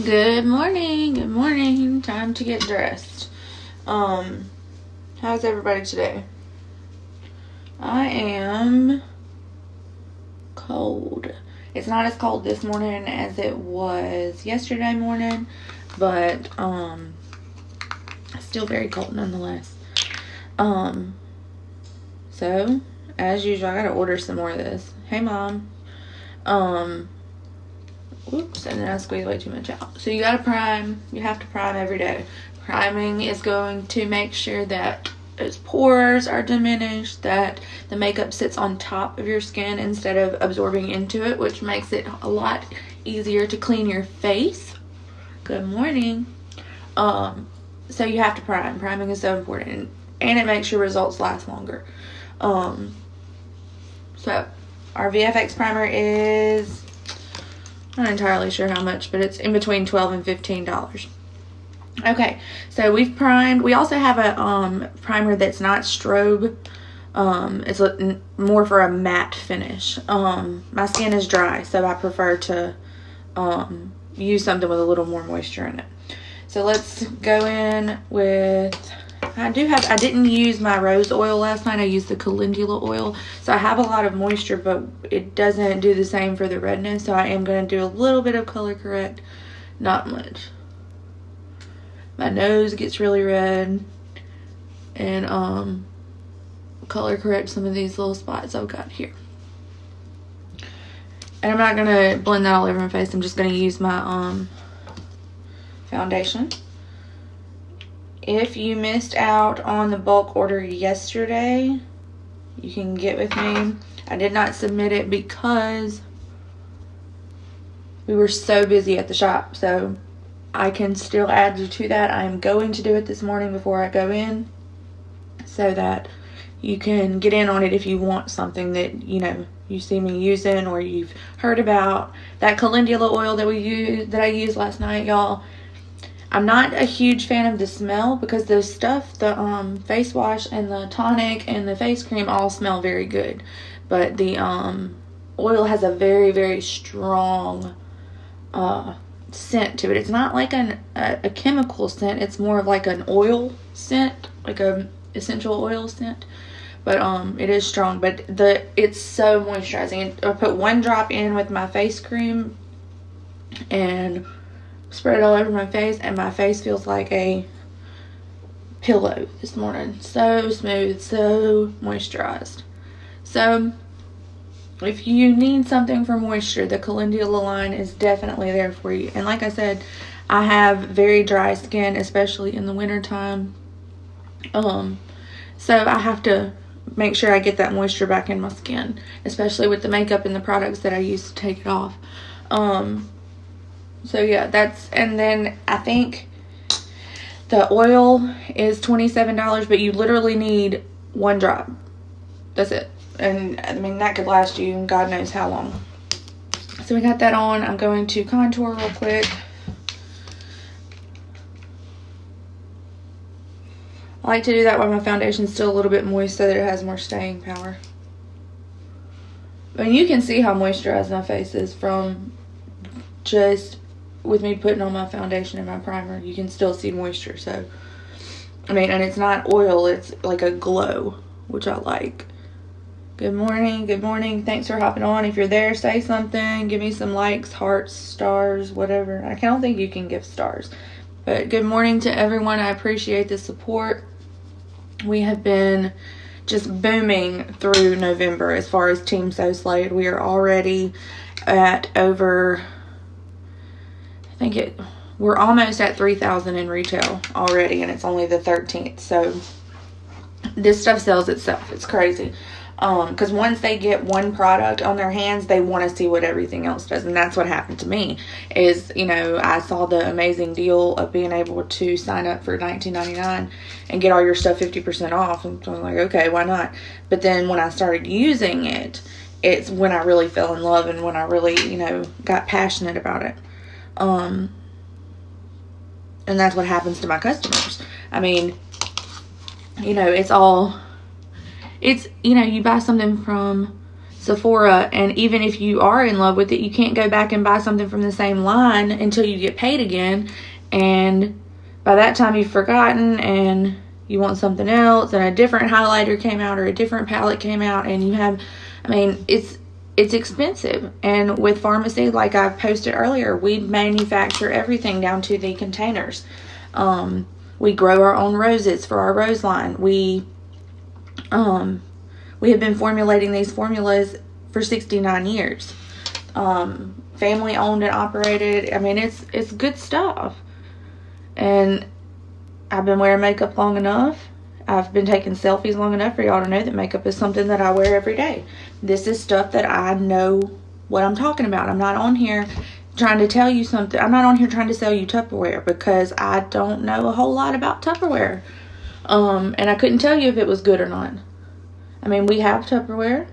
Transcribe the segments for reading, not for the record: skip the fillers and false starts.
Good morning. Good morning. Time to get dressed. How's everybody today? I am cold. It's not as cold this morning as it was yesterday morning, but still very cold nonetheless. So as usual, I gotta order some more of this. Hey mom. Oops, and then I squeezed way too much out. So you gotta prime. You have to prime every day. Priming is going to make sure that those pores are diminished, that the makeup sits on top of your skin instead of absorbing into it, which makes it a lot easier to clean your face. Good morning. So you have to prime. Priming is so important, and it makes your results last longer. So our VFX primer is, I'm not entirely sure how much, but it's in between $12 and $15. Okay, so we've primed. We also have a primer that's not strobe. It's more for a matte finish. My skin is dry, so I prefer to use something with a little more moisture in it. So let's go in with, I didn't use my rose oil last night. I used the calendula oil. So I have a lot of moisture, but it doesn't do the same for the redness. So I am going to do a little bit of color correct, not much. My nose gets really red, and color correct some of these little spots I've got here. And I'm not going to blend that all over my face. I'm just going to use my foundation. If you missed out on the bulk order yesterday, you can get with me. I did not submit it because we were so busy at the shop. So I can still add you to that. I am going to do it this morning before I go in, so that you can get in on it if you want something that, you know, you see me using or you've heard about. That calendula oil that I used last night, y'all. I'm not a huge fan of the smell because the stuff, the face wash and the tonic and the face cream all smell very good. But the oil has a very, very strong scent to it. It's not like a chemical scent. It's more of like an oil scent, like a essential oil scent. But it is strong. But it's so moisturizing. I put one drop in with my face cream and spread it all over my face, and my face feels like a pillow this morning. So smooth, so moisturized. So if you need something for moisture, the calendula line is definitely there for you. And like I said, I have very dry skin, especially in the winter time. So I have to make sure I get that moisture back in my skin, especially with the makeup and the products that I use to take it off. So yeah, and then I think the oil is $27, but you literally need one drop. That's it. And I mean, that could last you God knows how long. So we got that on. I'm going to contour real quick. I like to do that while my foundation is still a little bit moist so that it has more staying power. I mean, you can see how moisturized my face is from just with me putting on my foundation and my primer. You can still see moisture. So, I mean, and it's not oil, it's like a glow, which I like. Good morning. Good morning. Thanks for hopping on. If you're there, say something. Give me some likes, hearts, stars, whatever. I don't think you can give stars. But good morning to everyone. I appreciate the support. We have been just booming through November as far as Team So Slayed. We are already at over, we're almost at 3,000 in retail already, and it's only the 13th. So this stuff sells itself. It's crazy. Because once they get one product on their hands, they want to see what everything else does. And that's what happened to me is, you know, I saw the amazing deal of being able to sign up for $19.99 and get all your stuff 50% off. And so I'm like, okay, why not? But then when I started using it, it's when I really fell in love and when I really, you know, got passionate about it. And that's what happens to my customers. I mean, you know, you know, you buy something from Sephora, and even if you are in love with it, you can't go back and buy something from the same line until you get paid again, and by that time you've forgotten and you want something else, and a different highlighter came out or a different palette came out, and you have, I mean, it's expensive. And with Farmasi, like I posted earlier, we manufacture everything down to the containers. We grow our own roses for our rose line. We have been formulating these formulas for 69 years. Family owned and operated. I mean, it's good stuff. And I've been wearing makeup long enough. I've been taking selfies long enough for y'all to know that makeup is something that I wear every day. This is stuff that I know what I'm talking about. I'm not on here trying to tell you something. I'm not on here trying to sell you Tupperware, because I don't know a whole lot about Tupperware. And I couldn't tell you if it was good or not. I mean, we have Tupperware.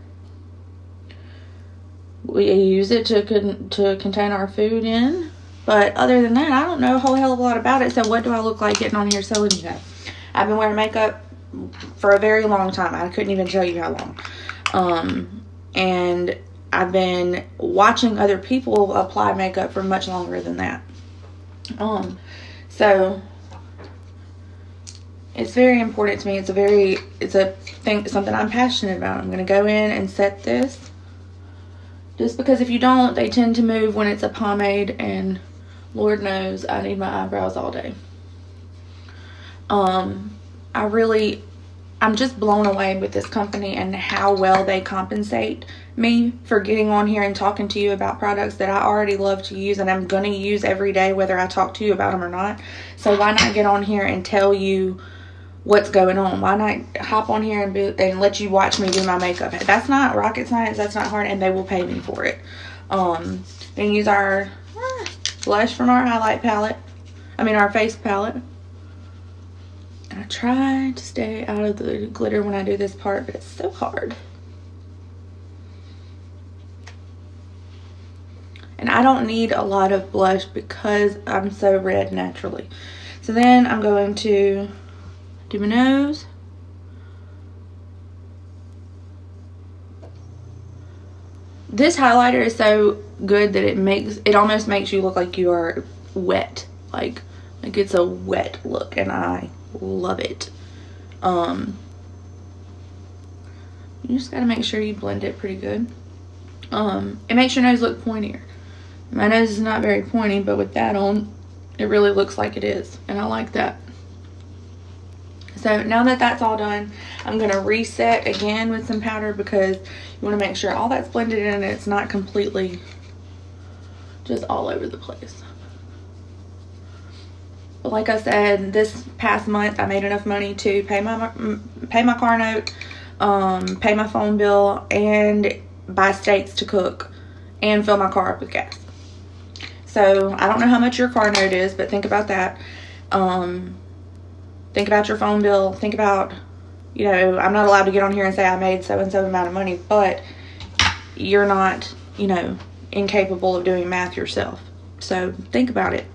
We use it to contain our food in. But other than that, I don't know a whole hell of a lot about it. So what do I look like getting on here selling you that? I've been wearing makeup for a very long time. I couldn't even tell you how long. And I've been watching other people apply makeup for much longer than that. So it's very important to me. It's something I'm passionate about. I'm going to go in and set this. Just because if you don't, they tend to move when it's a pomade, and Lord knows I need my eyebrows all day. I'm just blown away with this company and how well they compensate me for getting on here and talking to you about products that I already love to use and I'm going to use every day, whether I talk to you about them or not. So why not get on here and tell you what's going on? Why not hop on here and let you watch me do my makeup? That's not rocket science. That's not hard, and they will pay me for it. Then use our blush from our highlight palette. Our face palette. I try to stay out of the glitter when I do this part, but it's so hard. And I don't need a lot of blush because I'm so red naturally. So then I'm going to do my nose. This highlighter is so good that it almost makes you look like you are wet. Like it's a wet look, and I love it. You just gotta make sure you blend it pretty good. It makes your nose look pointier. My nose is not very pointy, but with that on, it really looks like it is, and I like that. So now that that's all done, I'm gonna reset again with some powder, because you want to make sure all that's blended in and it's not completely just all over the place. But like I said, this past month I made enough money to pay my car note, pay my phone bill, and buy steaks to cook and fill my car up with gas. So I don't know how much your car note is, but think about that. Think about your phone bill. Think about, I'm not allowed to get on here and say I made so and so amount of money, but you're not, incapable of doing math yourself. So think about it.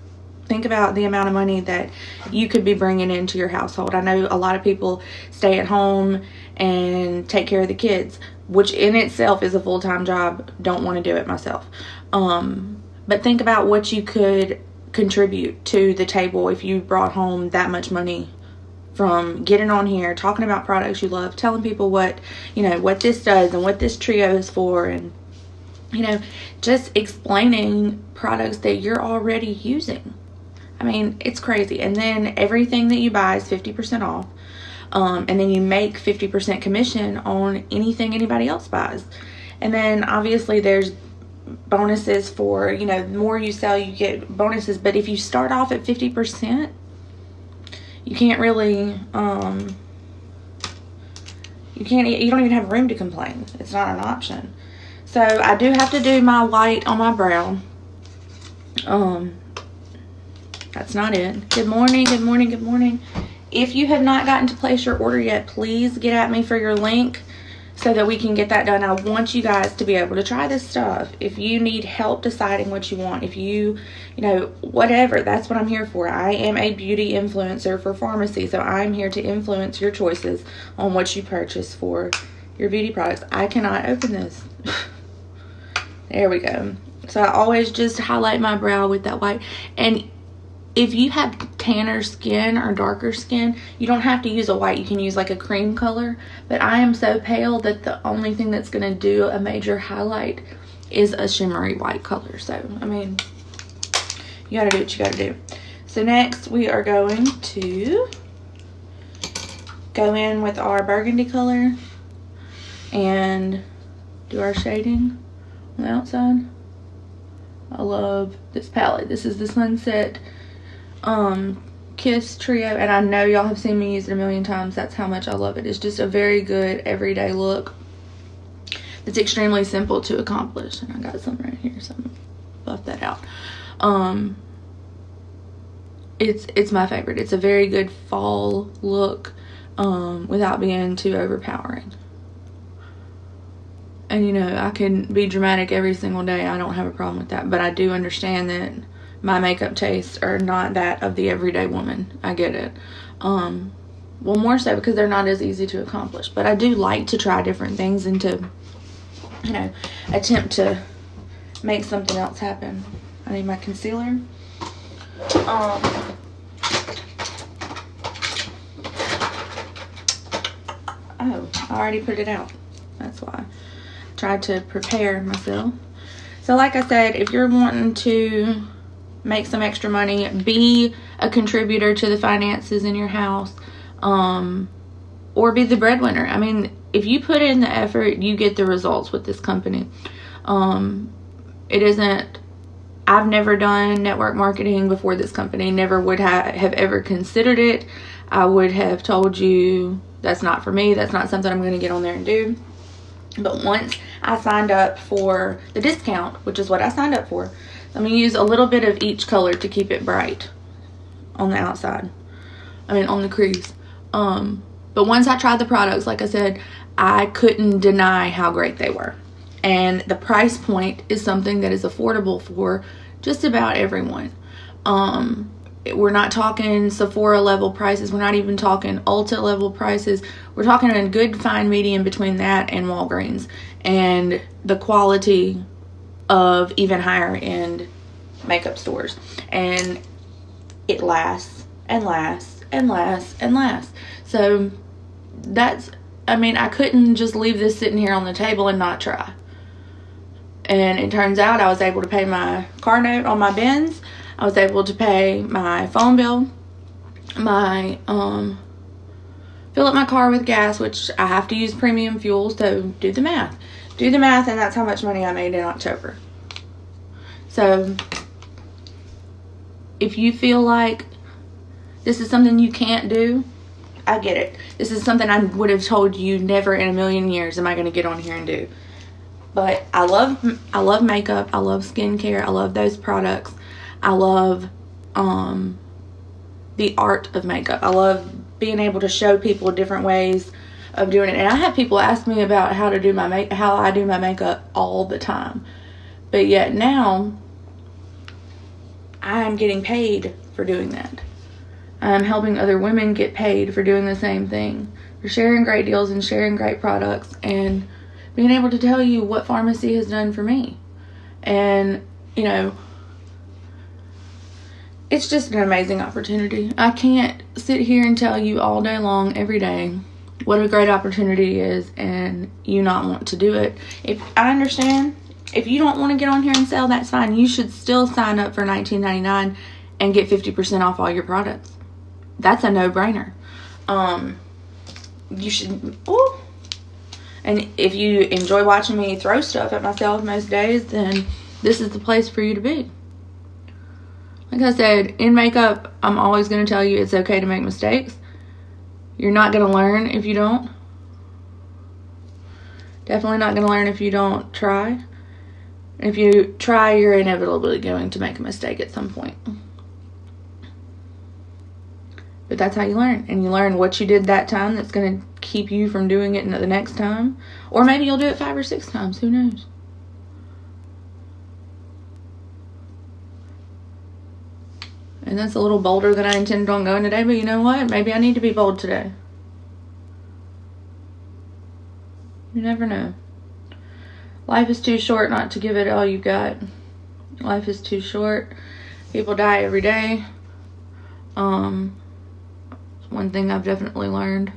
Think about the amount of money that you could be bringing into your household. I know a lot of people stay at home and take care of the kids, which in itself is a full-time job. Don't want to do it myself. But think about what you could contribute to the table if you brought home that much money from getting on here, talking about products you love, telling people what this does and what this trio is for, and just explaining products that you're already using. It's crazy. And then everything that you buy is 50% off. And then you make 50% commission on anything anybody else buys. And then obviously there's bonuses for, the more you sell, you get bonuses. But if you start off at 50%, you can't really, you don't even have room to complain. It's not an option. So I do have to do my white on my brow. That's not it. Good morning, good morning, good morning. If you have not gotten to place your order yet, please get at me for your link so that we can get that done. I want you guys to be able to try this stuff. If you need help deciding what you want, if you whatever, that's what I'm here for. I am a beauty influencer for Farmasi, so I'm here to influence your choices on what you purchase for your beauty products. I cannot open this. There we go. So I always just highlight my brow with that white. And if you have tanner skin or darker skin, you don't have to use a white. You can use like a cream color. But I am so pale that the only thing that's going to do a major highlight is a shimmery white color. So, I mean, you got to do what you got to do. So next we are going to go in with our burgundy color and do our shading on the outside. I love this palette. This is the Sunset Kiss Trio, and I know y'all have seen me use it a million times. That's how much I love it. It's just a very good everyday look. It's extremely simple to accomplish. And I got some right here, so I'm gonna buff that out. It's my favorite. It's a very good fall look without being too overpowering. And you know, I can be dramatic every single day. I don't have a problem with that. But I do understand that my makeup tastes are not that of the everyday woman. I get it. Well, more so because they're not as easy to accomplish. But I do like to try different things and to, you know, attempt to make something else happen. I need my concealer. Oh, I already put it out. That's why. Tried to prepare myself. So like I said, if you're wanting to make some extra money, be a contributor to the finances in your house, or be the breadwinner. I mean, if you put in the effort, you get the results with this company. It isn't, I've never done network marketing before this company, never would have ever considered it. I would have told you that's not for me, that's not something I'm going to get on there and do. But once I signed up for the discount, which is what I signed up for, I'm going to use a little bit of each color to keep it bright on the outside. I mean, on the crease. But once I tried the products, like I said, I couldn't deny how great they were. And the price point is something that is affordable for just about everyone. We're not talking Sephora level prices. We're not even talking Ulta level prices. We're talking a good fine medium between that and Walgreens, and the quality of even higher end makeup stores. And it lasts and lasts and lasts and lasts. So that's, I mean, I couldn't just leave this sitting here on the table and not try. And it turns out I was able to pay my car note on my Benz. I was able to pay my phone bill, my fill up my car with gas, which I have to use premium fuel, so do the math. Do the math, and that's how much money I made in October. So if you feel like this is something you can't do, I get it. This is something I would have told you never in a million years am I going to get on here and do. But I love makeup. I love skincare. I love those products. I love the art of makeup. I love being able to show people different ways of doing it. And I have people ask me about how I do my makeup all the time. But yet now I'm getting paid for doing that. I'm helping other women get paid for doing the same thing. For sharing great deals and sharing great products and being able to tell you what Farmasi has done for me. And, you know, it's just an amazing opportunity. I can't sit here and tell you all day long, every day, what a great opportunity is and you not want to do it. If I understand, if you don't want to get on here and sell, that's fine. You should still sign up for $19.99 and get 50% off all your products. That's a no-brainer. You should, ooh. And if you enjoy watching me throw stuff at myself most days, then this is the place for you to be. Like I said, in makeup, I'm always going to tell you it's okay to make mistakes. You're not going to learn if you don't. Definitely not going to learn if you don't try. If you try, you're inevitably going to make a mistake at some point. But that's how you learn. And you learn what you did that time that's going to keep you from doing it the next time. Or maybe you'll do it 5 or 6 times. Who knows? And that's a little bolder than I intended on going today. But you know what? Maybe I need to be bold today. You never know. Life is too short not to give it all you got. Life is too short. People die every day. One thing I've definitely learned.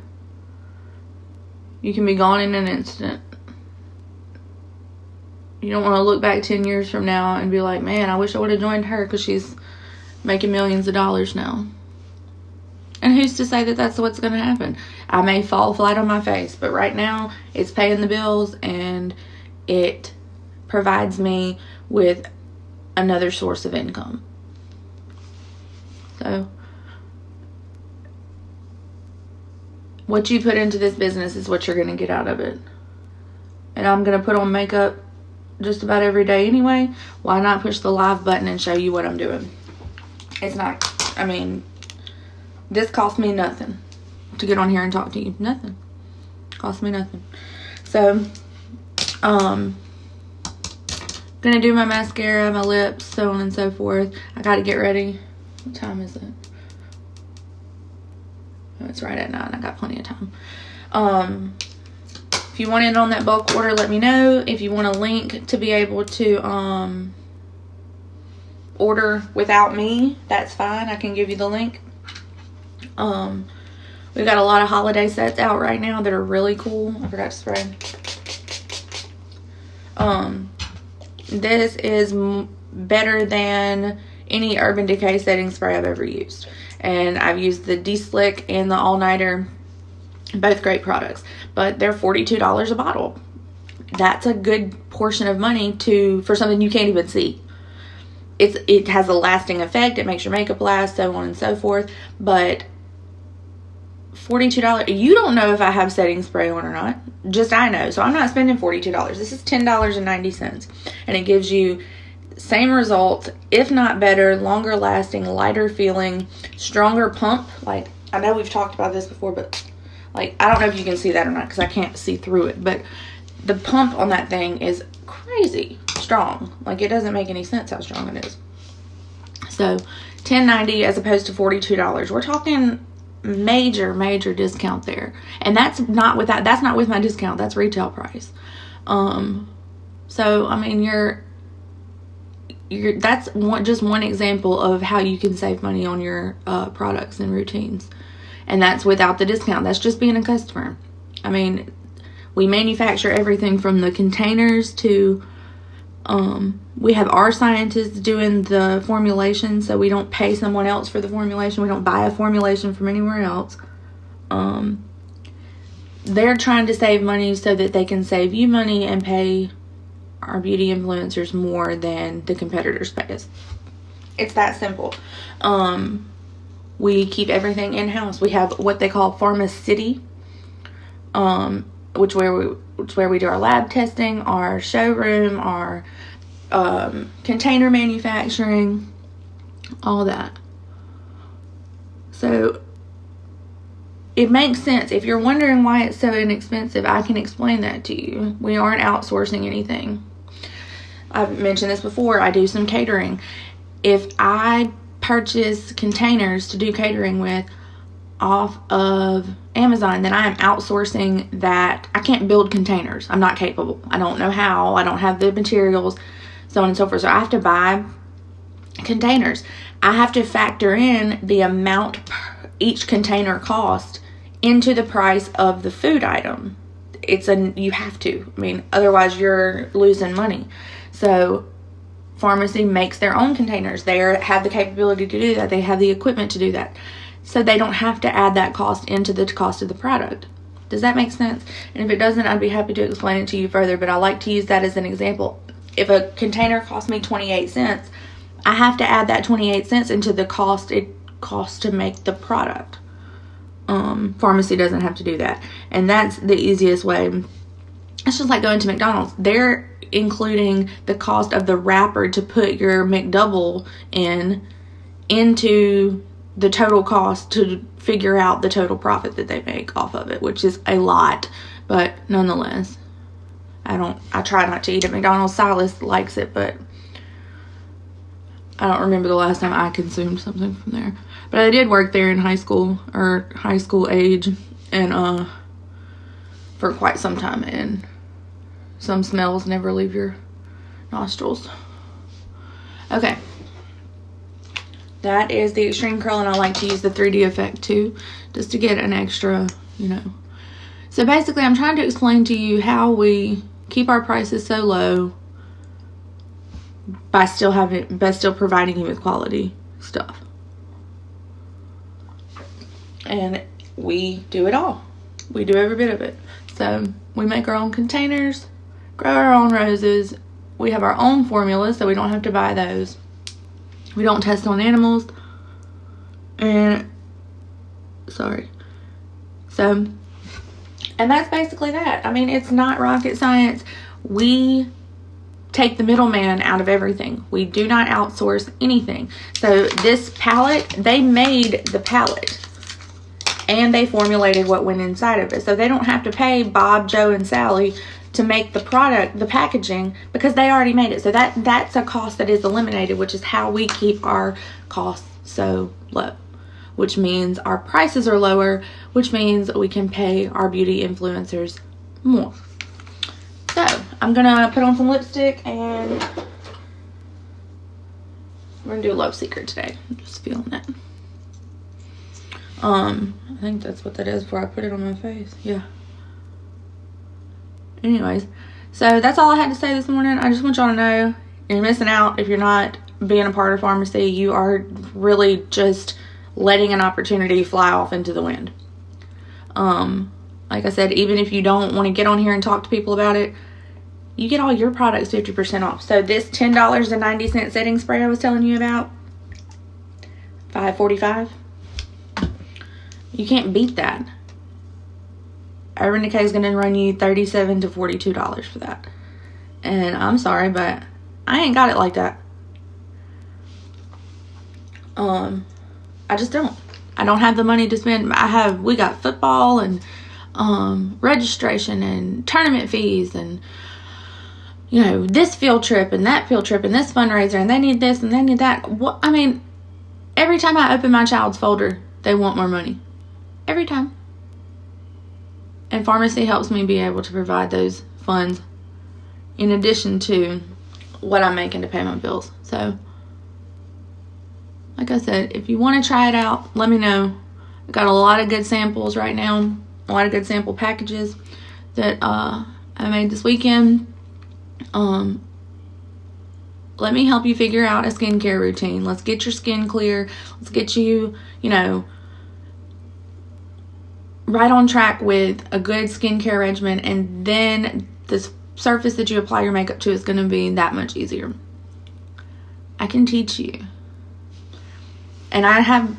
You can be gone in an instant. You don't want to look back 10 years from now and be like, man, I wish I would have joined her because she's making millions of dollars now. And who's to say that that's what's going to happen? I may fall flat on my face, but right now it's paying the bills and it provides me with another source of income. So what you put into this business is what you're going to get out of it. And I'm going to put on makeup just about every day anyway. Why not push the live button and show you what I'm doing? It's not, I mean, this cost me nothing to get on here and talk to you. Nothing. Cost me nothing. So, gonna do my mascara, my lips, so on and so forth. I gotta get ready. What time is it? Oh, it's right at 9. I got plenty of time. If you want in on that bulk order, let me know. If you want a link to be able to order without me, that's fine. I can give you the link. We've got a lot of holiday sets out right now that are really cool. I forgot to spray. This is better than any Urban Decay setting spray I've ever used. And I've used the D-Slick and the All Nighter. Both great products. But they're $42 a bottle. That's a good portion of money for something you can't even see. It has a lasting effect. It makes your makeup last, so on and so forth. But $42, you don't know if I have setting spray on or not. Just I know. So I'm not spending $42. This is $10.90. And it gives you same results, if not better, longer lasting, lighter feeling, stronger pump. Like, I know we've talked about this before, but like, I don't know if you can see that or not because I can't see through it. But the pump on that thing is crazy strong. Like, it doesn't make any sense how strong it is. So $10.90 as opposed to $42. We're talking major discount there, and that's not with my discount. That's retail price. So I mean, that's just one example of how you can save money on your products and routines, and that's without the discount. That's just being a customer. I mean, we manufacture everything from the containers to we have our scientists doing the formulation, so we don't pay someone else for the formulation. We don't buy a formulation from anywhere else. They're trying to save money so that they can save you money and pay our beauty influencers more than the competitors pay us. It's that simple. We keep everything in-house. We have what they call Farmasi, which where we do our lab testing, our showroom, our container manufacturing, all that. So it makes sense. If you're wondering why it's so inexpensive, I can explain that to you. We aren't outsourcing anything. I've mentioned this before. I do some catering. If I purchase containers to do catering with off of Amazon, then I am outsourcing that. I can't build containers. I'm not capable. I don't know how. I don't have the materials, so on and so forth. So I have to buy containers. I have to factor in the amount each container cost into the price of the food item. You have to. I mean, otherwise you're losing money. So Farmasi makes their own containers. They have the capability to do that. They have the equipment to do that. So they don't have to add that cost into the cost of the product. Does that make sense? And if it doesn't, I'd be happy to explain it to you further, but I like to use that as an example. If a container costs me 28 cents, I have to add that 28 cents into the cost it costs to make the product. Farmasi doesn't have to do that. And that's the easiest way. It's just like going to McDonald's. They're including the cost of the wrapper to put your McDouble into the total cost to figure out the total profit that they make off of it, which is a lot, but nonetheless, I try not to eat at McDonald's. Silas likes it, but I don't remember the last time I consumed something from there. But I did work there in high school age, and for quite some time, and some smells never leave your nostrils. Okay. That is the extreme curl, and I like to use the 3D effect too, just to get an extra, you know. So basically, I'm trying to explain to you how we keep our prices so low by still providing you with quality stuff. And we do it all. We do every bit of it. So we make our own containers, grow our own roses. We have our own formulas, so we don't have to buy those. We don't test on animals. And and that's basically that. I mean, it's not rocket science. We take the middleman out of everything. We do not outsource anything. So this palette, they made the palette and they formulated what went inside of it. So they don't have to pay Bob, Joe, and Sally to make the product, the packaging, because they already made it. So that's a cost that is eliminated, which is how we keep our costs so low, which means our prices are lower, which means we can pay our beauty influencers more. So I'm gonna put on some lipstick and we're gonna do a love secret today. I'm just feeling it. I think that's what that is before I put it on my face. Yeah. Anyways, so that's all I had to say this morning. I just want y'all to know you're missing out if you're not being a part of Farmasi. You are really just letting an opportunity fly off into the wind. Like I said, even if you don't want to get on here and talk to people about it, you get all your products 50% off. So this $10.90 setting spray I was telling you about, $5.45. You can't beat that. Urban Decay is going to run you $37 to $42 for that. And I'm sorry, but I ain't got it like that. I just don't. I don't have the money to spend. We got football and registration and tournament fees and, you know, this field trip and that field trip and this fundraiser, and they need this and they need that. What, I mean, every time I open my child's folder, they want more money. Every time. And Farmasi helps me be able to provide those funds in addition to what I'm making to pay my bills. So, like I said, if you want to try it out, let me know. I've got a lot of good samples right now. A lot of good sample packages that I made this weekend. Let me help you figure out a skincare routine. Let's get your skin clear. Let's get you, you know, right on track with a good skincare regimen, and then the surface that you apply your makeup to is going to be that much easier. I can teach you. And I have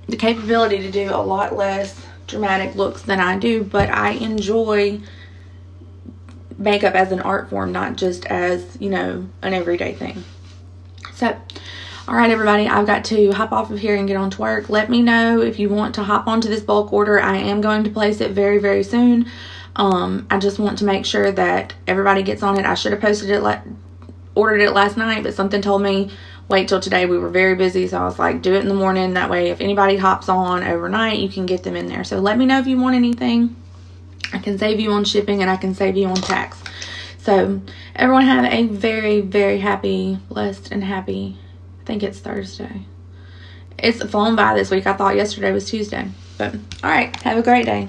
the capability to do a lot less dramatic looks than I do, but I enjoy makeup as an art form, not just as, you know, an everyday thing. So, all right, everybody, I've got to hop off of here and get on to work. Let me know if you want to hop onto this bulk order. I am going to place it very, very soon. I just want to make sure that everybody gets on it. I should have posted it, ordered it last night, but something told me wait till today. We were very busy, so I was like, do it in the morning. That way, if anybody hops on overnight, you can get them in there. So let me know if you want anything. I can save you on shipping and I can save you on tax. So everyone have a very, very happy, blessed, and happy, I think it's Thursday. It's flown by this week. I thought yesterday was Tuesday. But all right, have a great day.